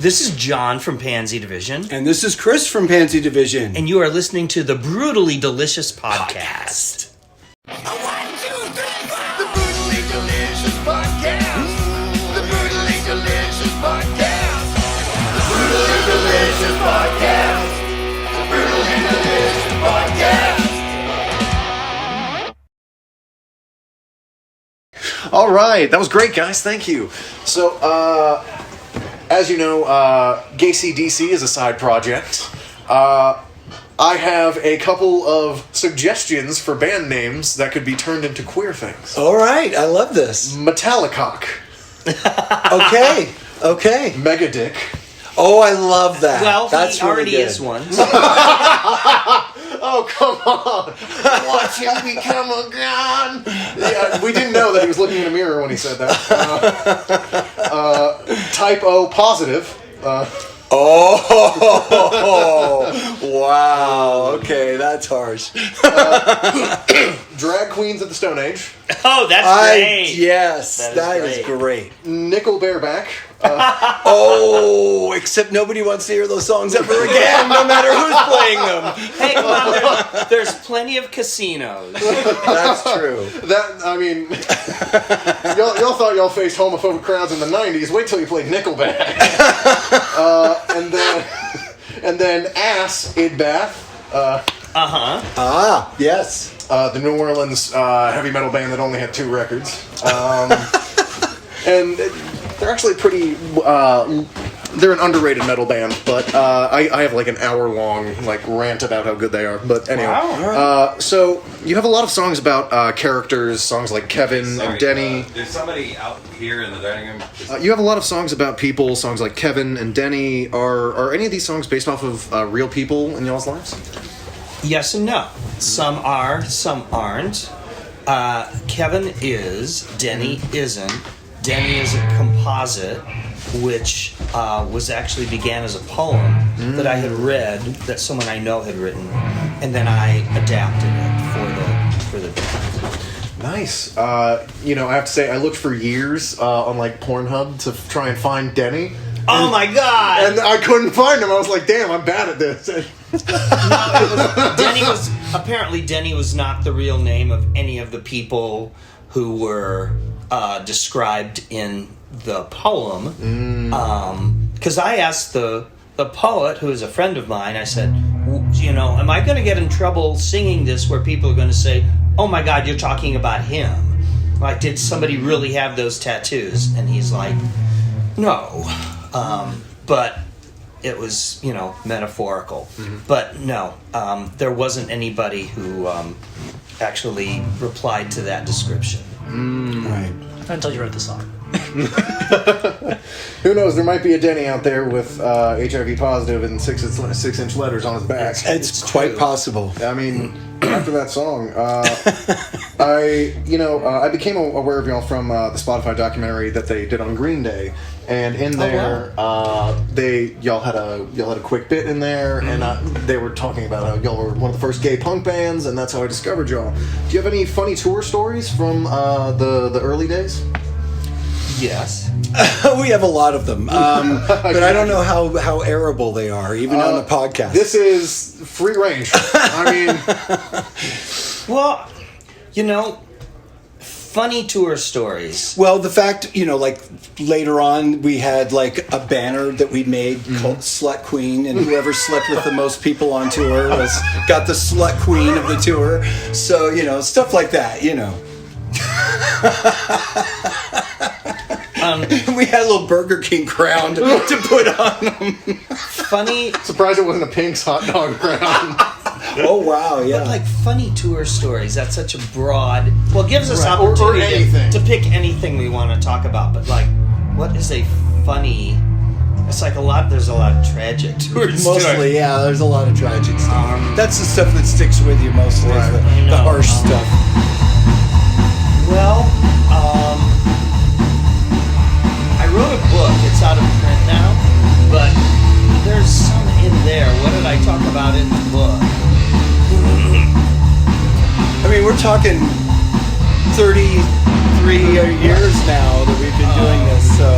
This is John from Pansy Division. And this is Chris from Pansy Division. And you are listening to the Brutally Delicious Podcast. The Brutally Delicious Podcast. The Brutally Delicious Podcast. The Brutally Delicious Podcast. The Brutally Delicious Podcast. All right, that was great, guys. Thank you. So, as you know, Gacy DC is a side project. I have a couple of suggestions for band names that could be turned into queer things. All right, I love this. Metallicock. Okay. Megadick. Oh, I love that. Well, that's he already really good. is one. Oh, come on. Watch him become a god. Yeah, we didn't know that he was looking in a mirror when he said that. Type O positive. Wow. Okay, that's harsh. Drag Queens of the Stone Age. Oh, that's great. Yes, That is great. Nickel Bareback. Except nobody wants to hear those songs ever again, no matter who's playing them. Hey, come on, there's plenty of casinos. That's true. Y'all thought y'all faced homophobic crowds in the 90s. Wait till you played Nickelback. and then Ass, Idbath. Yes. The New Orleans heavy metal band that only had 2 records. And they're actually pretty... they're an underrated metal band, but I have like an hour-long rant about how good they are. But anyway. Wow. So you have a lot of songs about characters, songs like Kevin and Denny. There's somebody out here in the dining room. You have a lot of songs about people, songs like Kevin and Denny. Are any of these songs based off of real people in y'all's lives? Yes and no. Some are, some aren't. Kevin is, Denny isn't. Denny is a composite, which began as a poem that I had read, that someone I know had written, and then I adapted it for the band. Nice. I have to say, I looked for years on Pornhub to try and find Denny. Oh my God! And I couldn't find him. I was like, damn, I'm bad at this. Denny was not the real name of any of the people who were described in the poem. Because I asked the poet, who is a friend of mine, I said, am I going to get in trouble singing this where people are going to say, oh my God, you're talking about him? Like, did somebody really have those tattoos? And he's like, no. But it was, metaphorical. But no, there wasn't anybody who actually replied to that description. Right. Until you wrote the song. Who knows? There might be a Denny out there with HIV positive and 6-inch letters on his back. It's quite possible. I mean, after that song, I became aware of y'all from the Spotify documentary that they did on Green Day, and in there, y'all had a quick bit in there, and they were talking about how y'all were one of the first gay punk bands, and that's how I discovered y'all. Do you have any funny tour stories from the early days? Yes. We have a lot of them, but I don't know how airable they are, even on the podcast. This is free range. I mean... Well, funny tour stories. Well, the fact, later on we had a banner that we made called Slut Queen, and whoever slept with the most people on tour got the Slut Queen of the tour. So, stuff like that, we had a little Burger King crown to put on them. Funny. Surprised it wasn't a Pink's hot dog crown. Oh, wow, yeah. But funny tour stories, that's such a broad... Well, it gives us opportunity to pick anything we want to talk about. But, what is a funny... It's there's a lot of tragic tours. Mostly, yeah, there's a lot of tragic stuff. That's the stuff that sticks with you mostly, right. the harsh stuff. Well, I wrote a book. It's out of print now, but there's some in there. What did I talk about in the book? I mean, we're talking 33 years now that we've been doing this, so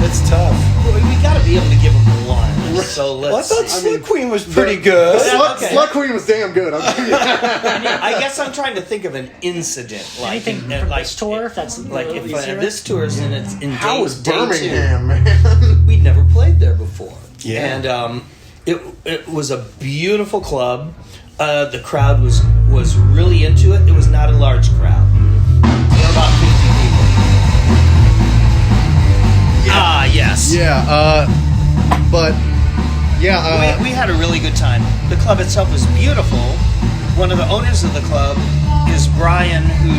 It's tough. We got to be able to give them one. So Well, I let's thought see. Slut Queen was pretty good. Okay. Slut Queen was damn good. I guess I'm trying to think of an incident, like Anything and from like this tour? If that's like if easier? this tour's in How was day Birmingham, 2. man? We'd never played there before. Yeah. And it was a beautiful club. The crowd was really into it. It was not a large crowd. There were about 50 people. Yes. Yeah, but yeah, We had a really good time. The club itself was beautiful. One of the owners of the club is Brian, who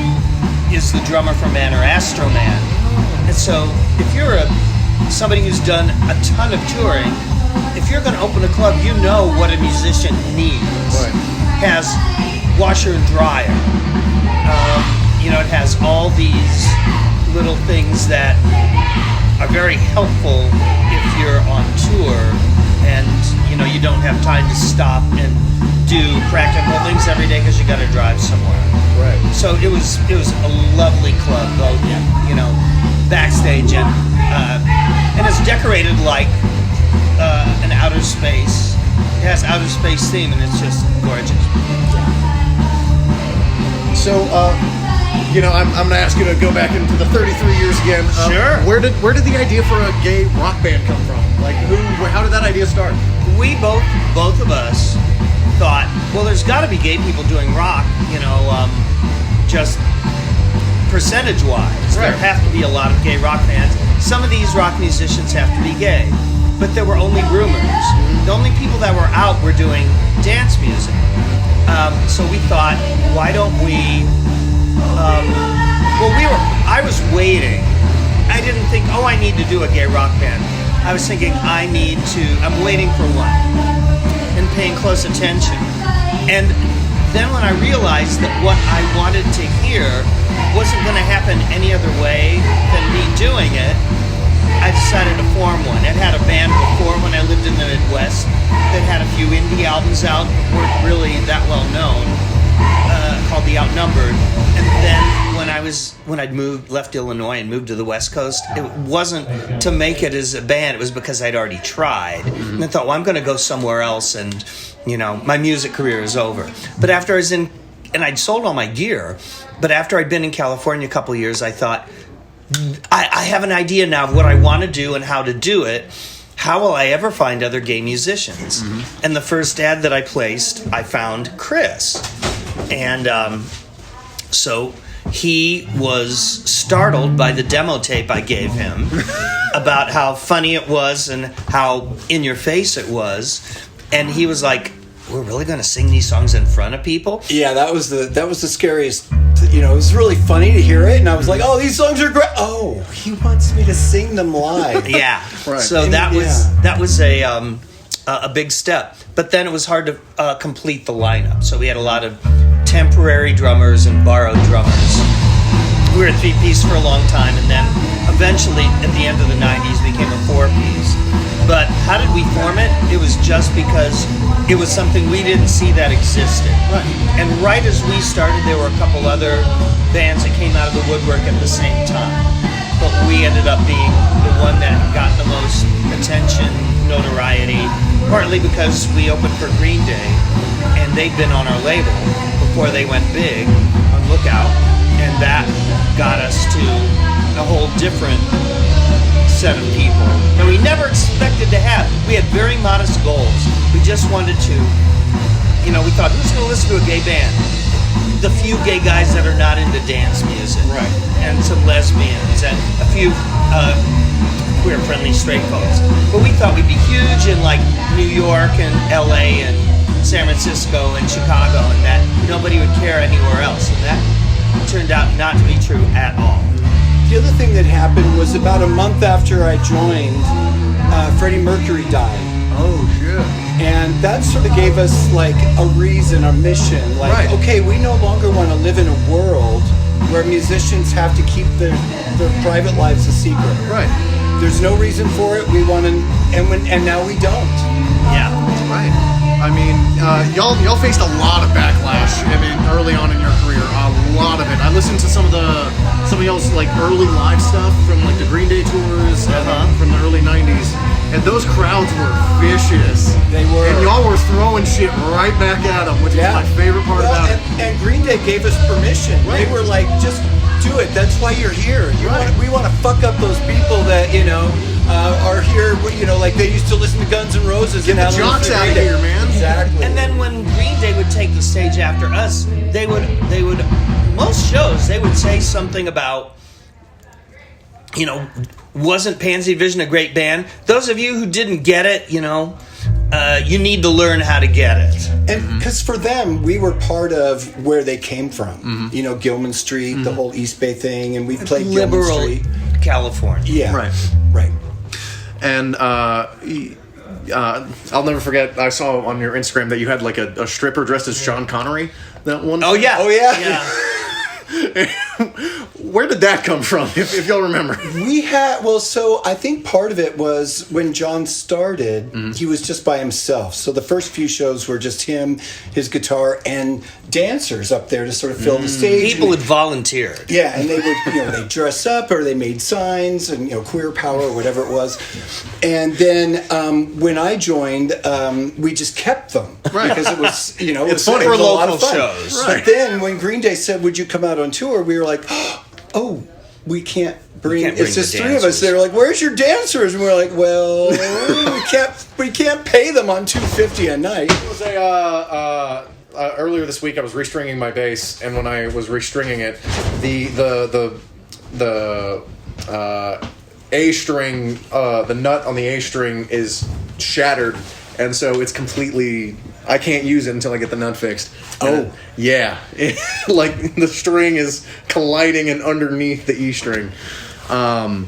is the drummer for Man or Astro Man. And so, if you're somebody who's done a ton of touring, if you're going to open a club, you know what a musician needs. Right. Has washer and dryer. It has all these little things that are very helpful if you're on tour and you don't have time to stop and do practical things every day because you got to drive somewhere. right. So it was a lovely club, both backstage and it's decorated like an outer space. It has outer space theme and it's just gorgeous. So, I'm gonna ask you to go back into the 33 years again. Sure. Where did the idea for a gay rock band come from? Like, how did that idea start? We both of us thought, well, there's got to be gay people doing rock, just percentage-wise. Right. There have to be a lot of gay rock bands. Some of these rock musicians have to be gay, but there were only rumors. The only people that were out were doing dance music. So we thought, why don't we? I was waiting. I didn't think, I need to do a gay rock band. I was thinking, I'm waiting for one and paying close attention. And then when I realized that what I wanted to hear wasn't going to happen any other way than me doing it, I decided to form one. I'd had a band before when I lived in the Midwest that had a few indie albums out that weren't really that well known, called The Outnumbered. And then when I'd left Illinois and moved to the West Coast, it wasn't to make it as a band, it was because I'd already tried. And I thought, well, I'm going to go somewhere else and, my music career is over. But after I was and I'd sold all my gear, but after I'd been in California a couple of years, I thought, I have an idea now of what I want to do and how to do it. How will I ever find other gay musicians? Mm-hmm. And the first ad that I placed, I found Chris. And so he was startled by the demo tape I gave him about how funny it was and how in your face it was. And he was like, we're really going to sing these songs in front of people? Yeah, that was the scariest. It was really funny to hear it, and I was like, "Oh, these songs are great." Oh, he wants me to sing them live. Yeah. Right. So that was a big step. But then it was hard to complete the lineup. So we had a lot of temporary drummers and borrowed drummers. We were a 3-piece for a long time, and then eventually, at the end of the 90s, became a 4-piece. But how did we form it? It was just because it was something we didn't see that existed. Right. And right as we started, there were a couple other bands that came out of the woodwork at the same time. But we ended up being the one that got the most attention, notoriety, partly because we opened for Green Day, and they'd been on our label before they went big on Lookout, and that got us to a whole different set of people that we never expected to have. We had very modest goals. We just wanted to, we thought, who's going to listen to a gay band? The few gay guys that are not into dance music. Right. And some lesbians and a few queer-friendly straight folks. But we thought we'd be huge in like New York and LA and San Francisco and Chicago, and that nobody would care anywhere else. And that turned out not to be true at all. The other thing that happened was about a month after I joined, Freddie Mercury died. Oh shit. And that sort of gave us like a reason, a mission. Like, Right. okay, we no longer want to live in a world where musicians have to keep their private lives a secret. Right. There's no reason for it. We want to, and now we don't. Yeah. Right. I mean, y'all faced a lot of backlash. I mean, early on in your career, a lot of it. I listened to some of y'all's like early live stuff from like the Green Day tours from the early '90s, and those crowds were vicious. They were, and y'all were throwing shit right back at them, which is my favorite part about it. And Green Day gave us permission. Right. They were like, just do it. That's why you're here. We want to fuck up those people that are here. Like they used to listen to Guns N' Roses. Get the jocks out of here, man. Exactly. And then when Green Day would take the stage after us, they would most shows they would say something about, wasn't Pansy Division a great band? Those of you who didn't get it, you need to learn how to get it. And because for them, we were part of where they came from. Gilman Street, the whole East Bay thing, and we played Liberal Gilman Street. California. Yeah. Right. And I'll never forget, I saw on your Instagram that you had like a stripper dressed as Sean Connery. That one. Oh yeah. Yeah. Where did that come from, if y'all remember? We had, so I think part of it was when John started, he was just by himself. So the first few shows were just him, his guitar, and dancers up there to sort of fill the stage. People had volunteered. Yeah, and they would, they dress up or they made signs and, queer power or whatever it was. And then when I joined, we just kept them. Right. Because it was, it was funny. a lot Local of fun. shows. But then when Green Day said, would you come out on tour? We were like, oh, we can't bring bring it's just the three of us. dancers. They were like, where's your dancers? And we're like, well, we can't pay them on $250 a night. It was earlier this week I was restringing my bass, and when I was restringing it, the A string, the nut on the A string is shattered, and so it's completely, I can't use it until I get the nut fixed. Oh. Yeah. Like the string is colliding and underneath the E string. And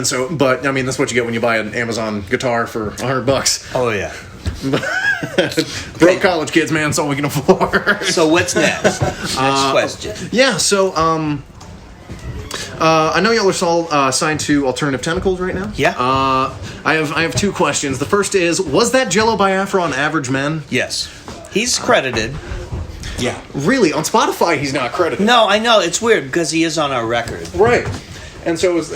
so, but I mean, that's what you get when you buy an Amazon guitar for $100. Oh yeah. Broke college kids, man. That's all we can afford. So what's next? Next question. Yeah. So, I know y'all are all signed to Alternative Tentacles right now. Yeah. I have two questions. The first is, was that Jello Biafra on Average Men? Yes. He's credited. Yeah. Really? On Spotify, he's not credited. No, I know. It's weird because he is on our record. Right. And so, it was,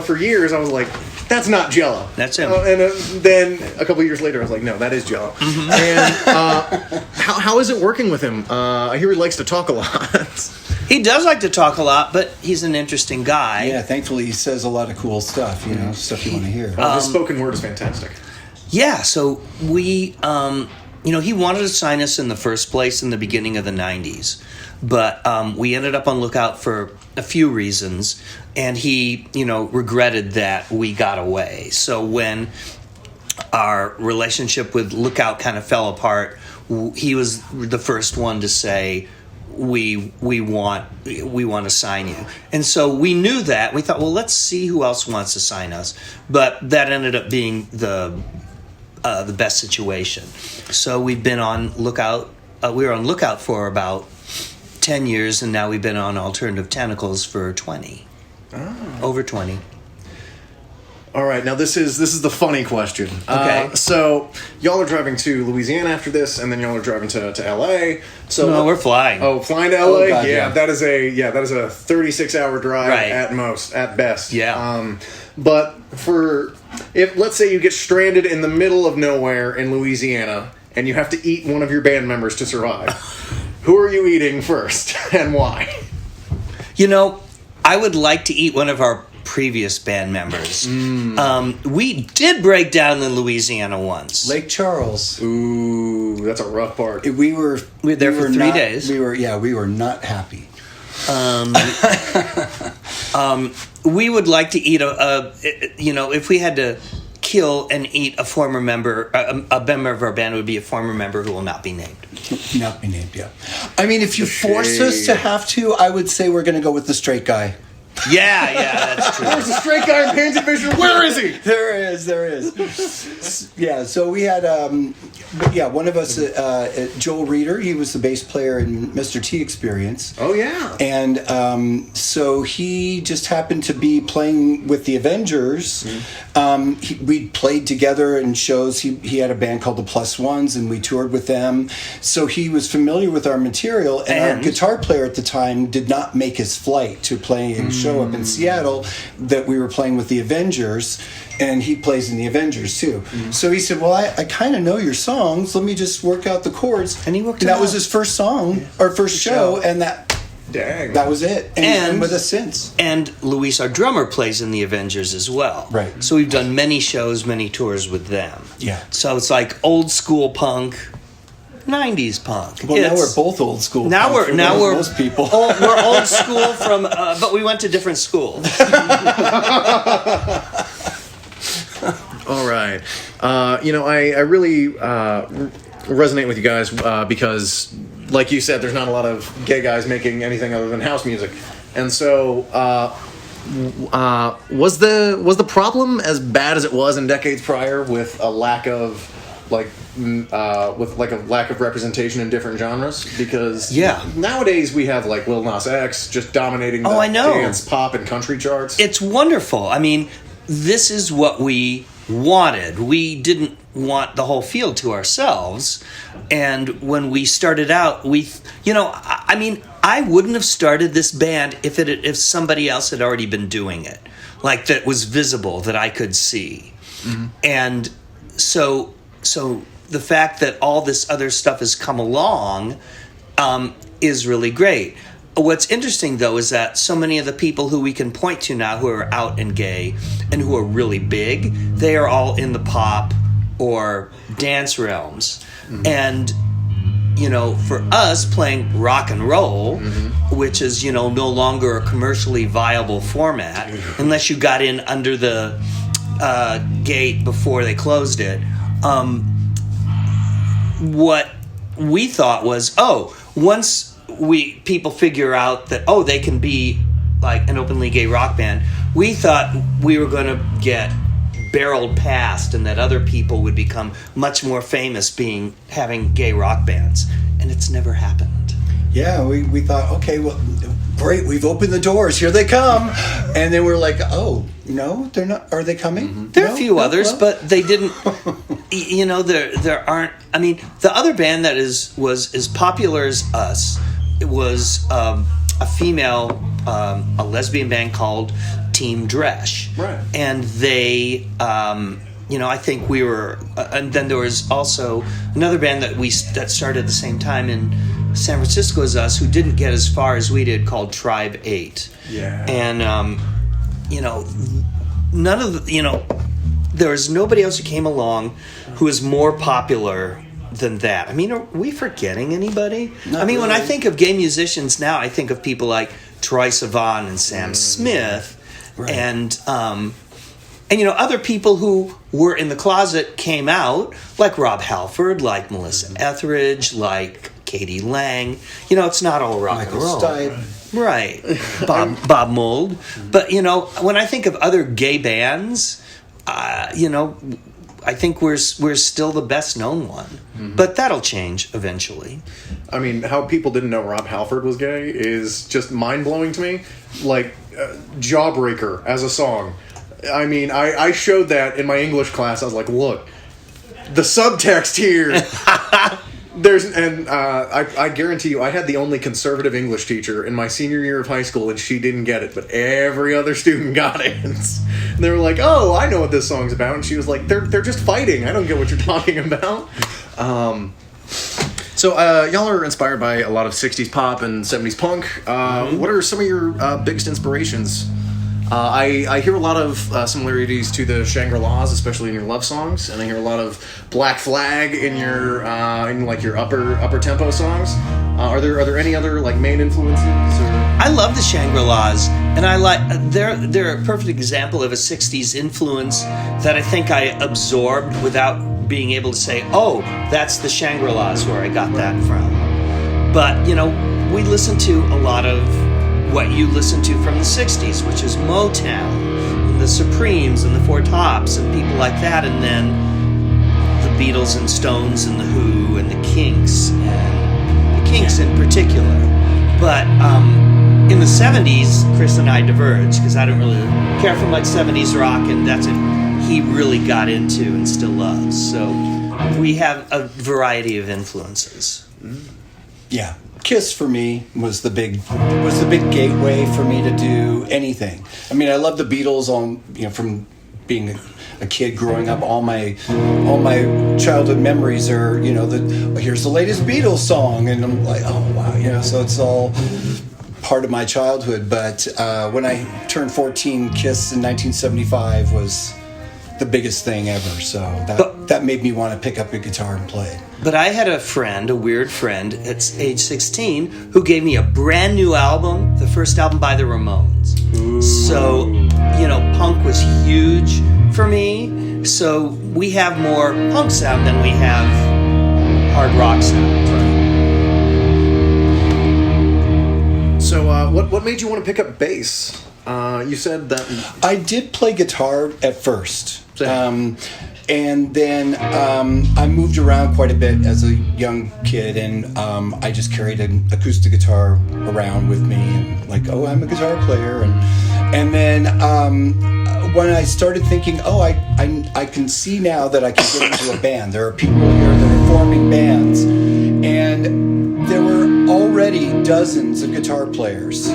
for years, I was like, that's not Jello. That's him. And then a couple years later, I was like, no, that is Jello. Mm-hmm. And how is it working with him? I hear he likes to talk a lot. He does like to talk a lot, but he's an interesting guy. Yeah, thankfully he says a lot of cool stuff, stuff you want to hear. His spoken word is fantastic. Yeah, so we, he wanted to sign us in the first place in the beginning of the 90s. But we ended up on lookout for a few reasons, and he, regretted that we got away. So when our relationship with Lookout kind of fell apart, he was the first one to say, we want to sign you. And so we knew that. We thought, well, let's see who else wants to sign us. But that ended up being the best situation. So we've been on lookout. We were on lookout for about 10 years, and now we've been on Alternative Tentacles for 20. Over 20. All right, now this is the funny question. Okay. So y'all are driving to Louisiana after this, and then y'all are driving to LA. So No, we're flying. Oh, flying to LA? Oh, God, yeah, yeah. that is a 36-hour drive Right. at best. Yeah. But if let's say you get stranded in the middle of nowhere in Louisiana, and you have to eat one of your band members to survive, who are you eating first, and why? I would like to eat one of our previous band members. We did break down in Louisiana once. Lake Charles. Ooh, that's a rough part. We were there for 3 not- days. We were not happy. We would like to eat if we had to kill and eat a former member, a member of our band, it would be a former member who will not be named. Not be named, yeah. I mean, if you force us to have to, I would say we're going to go with the straight guy. Yeah, that's true. There's a straight guy in Pansy Division. Where is he? There is. Yeah, so we had, one of us, Joel Reeder, he was the bass player in Mr. T Experience. Oh, yeah. And so he just happened to be playing with the Avengers. We played together in shows. He had a band called the Plus Ones, and we toured with them. So he was familiar with our material, and our guitar player at the time did not make his flight to play a show up in Seattle that we were playing with the Avengers, and he plays in the Avengers too. So he said, well, I kind of know your songs. Let me just work out the chords. And he worked it that out. was his first song, or first show, and that was it. And he's been with us since. And Luis, our drummer, plays in the Avengers as well. Right. So we've done many shows, many tours with them. Yeah. So it's like old school punk, 90s punk. Well, now we're both old school. Now we're most people. We're old school from, but we went to different schools. All right. I really resonate with you guys because, like you said, there's not a lot of gay guys making anything other than house music. And so, was the problem as bad as it was in decades prior with a lack of a lack of representation in different genres? Because nowadays we have like Lil Nas X just dominating the dance, pop, and country charts. It's wonderful. I mean, this is what we wanted. We didn't want the whole field to ourselves. And when we started out, I wouldn't have started this band if somebody else had already been doing it, like that was visible, that I could see. And so the fact that all this other stuff has come along is really great. What's interesting, though, is that so many of the people who we can point to now who are out and gay and who are really big, they are all in the pop or dance realms. And, for us playing rock and roll, which is, no longer a commercially viable format, unless you got in under the gate before they closed it, what we thought was, once people figure out that they can be like an openly gay rock band, we thought we were going to get barreled past and that other people would become much more famous having gay rock bands, and it's never happened. Yeah, we thought, okay, well, great, we've opened the doors, here they come. And then we're like, no, they're not. Are they coming? There are a few others, but they didn't. There aren't. I mean, the other band that was as popular as us, it was a female, a lesbian band called Team Dresch, right? And they, I think we were. And then there was also another band that started at the same time in San Francisco as us, who didn't get as far as we did, called Tribe 8. Yeah. And none of there was nobody else who came along who was more popular than that. I mean, are we forgetting anybody? Not really. When I think of gay musicians now, I think of people like Troye Sivan and Sam Smith, right. and other people who were in the closet came out, like Rob Halford, like Melissa Etheridge, like Katie Lang. It's not all rock Michael and roll. Stipe. Right. Bob Mould. But, when I think of other gay bands, I think we're still the best known one. But that'll change eventually. I mean, how people didn't know Rob Halford was gay is just mind-blowing to me. Like, Jawbreaker as a song. I mean, I showed that in my English class. I was like, look, the subtext here. I guarantee you, I had the only conservative English teacher in my senior year of high school, and she didn't get it, but every other student got it. And they were like, "Oh, I know what this song's about," and she was like, "They're just fighting. I don't get what you're talking about." So y'all are inspired by a lot of '60s pop and '70s punk. What are some of your biggest inspirations? I hear a lot of similarities to the Shangri-Las, especially in your love songs, and I hear a lot of Black Flag in your your upper tempo songs. Are there any other main influences? I love the Shangri-Las, and I like they're a perfect example of a '60s influence that I think I absorbed without being able to say, "Oh, that's the Shangri-Las where I got that from." But we listen to a lot of what you listen to from the 60s, which is Motown, and the Supremes, and the Four Tops, and people like that, and then the Beatles and Stones and the Who and the Kinks, and the Kinks in particular. But in the 70s, Chris and I diverged, because I don't really care for much 70s rock, and that's what he really got into and still loves. So we have a variety of influences. Yeah, Kiss for me was the big gateway for me to do anything. I mean, I love the Beatles from being a kid growing up. All my childhood memories are here's the latest Beatles song, and I'm like, oh wow, so it's all part of my childhood. But when I turned 14, Kiss in 1975 was the biggest thing ever. So that made me want to pick up a guitar and play. But I had a weird friend at age 16, who gave me a brand new album, the first album by the Ramones. Ooh. So, punk was huge for me. So we have more punk sound than we have hard rock sound. So, what made you want to pick up bass? You said that I did play guitar at first. And then I moved around quite a bit as a young kid, and I just carried an acoustic guitar around with me, and I'm a guitar player, and then when I started thinking, I can see now that I can get into a band. There are people here that are forming bands, and there were already dozens of guitar players.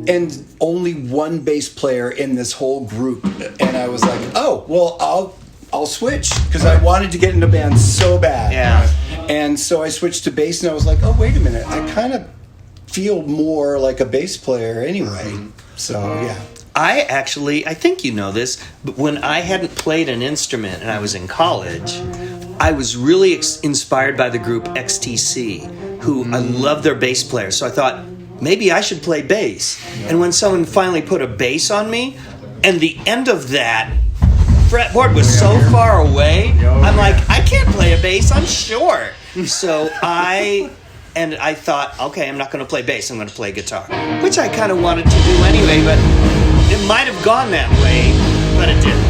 And only one bass player in this whole group, and I was like, I'll switch, because I wanted to get into band so bad. Yeah. And so I switched to bass, and I was like, oh, wait a minute, I kind of feel more like a bass player anyway. So yeah. I think you know this, but when I hadn't played an instrument and I was in college, I was really inspired by the group XTC, who I love their bass player. So I thought, maybe I should play bass. And when someone finally put a bass on me, and the end of that fretboard was so far away, I'm like, I can't play a bass, I'm short. So I thought, okay, I'm not going to play bass, I'm going to play guitar, which I kind of wanted to do anyway, but it might have gone that way, but it didn't.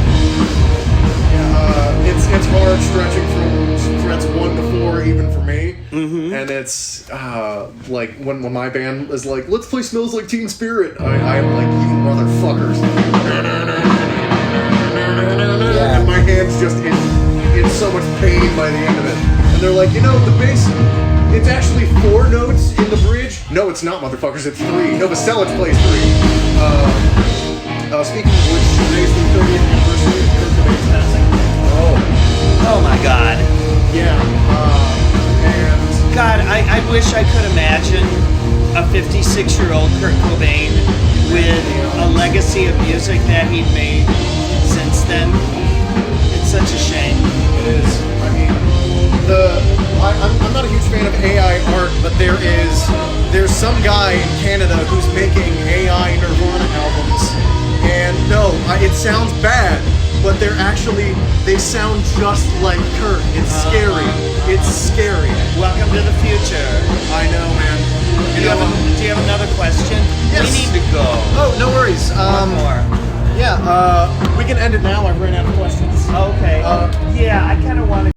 Yeah, it's hard stretching from frets 1 to 4, even for me. Mm-hmm. And it's when my band is like, let's play Smells Like Teen Spirit, I am like, you motherfuckers. Yeah. And my hand's just in so much pain by the end of it. And they're like, the bass, it's actually 4 notes in the bridge. No, it's not, motherfuckers, it's 3. No, Vasselitz plays 3. Speaking of which, today's the 30th anniversary of Kurt Cobain's passing. Oh my God. Yeah. And God, I wish I could imagine a 56-year-old Kurt Cobain with a legacy of music that he'd made since then. It's such a shame. It is. I mean, I'm not a huge fan of AI art, but there's some guy in Canada who's making AI Nirvana albums, and no, it sounds bad, but they sound just like Kurt. It's scary. It's scary. Welcome to the future. I know, man. Do you have another question? Yes. We need to go. Oh, no worries. One more. Yeah, we can end it now. I've ran out of questions. Okay. Yeah, I kind of want to